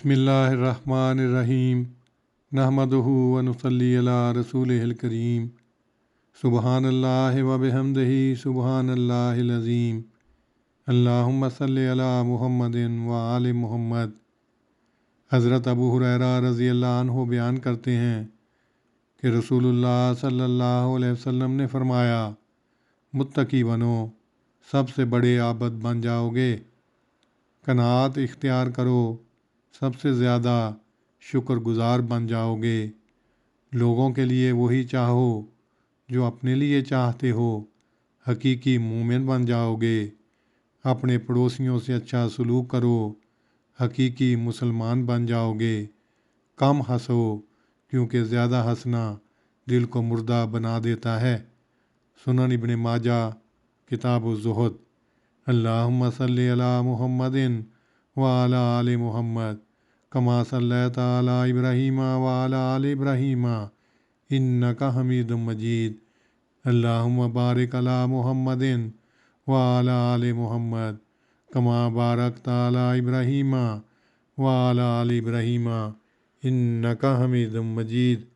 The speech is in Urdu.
بسم اللہ الرحمن الرحیم نحمدہ و نصلی علی رسولہ الکریم سبحان اللہ و بحمدہ سبحان اللہ العظیم اللہم صلی علی محمد و آل محمد۔ حضرت ابو ہریرہ رضی اللہ عنہ بیان کرتے ہیں کہ رسول اللہ صلی اللہ علیہ وسلم نے فرمایا، متقی بنو، سب سے بڑے عابد بن جاؤ گے۔ قناعت اختیار کرو، سب سے زیادہ شکر گزار بن جاؤ گے۔ لوگوں کے لیے وہی چاہو جو اپنے لیے چاہتے ہو، حقیقی مومن بن جاؤ گے۔ اپنے پڑوسیوں سے اچھا سلوک کرو، حقیقی مسلمان بن جاؤ گے۔ کم ہنسو، کیونکہ زیادہ ہنسنا دل کو مردہ بنا دیتا ہے۔ سنن ابن ماجہ کتاب الزہد۔ اللہم صلی علی محمد وعلی آل محمد کما صلیت علی ابراہیم وعلی آل ابراہیم انک حمید مجید۔ اللہم بارک علی محمد وعلی آل محمد کما بارکت علی ابراہیم وعلی آل ابراہیم انک حمید مجید۔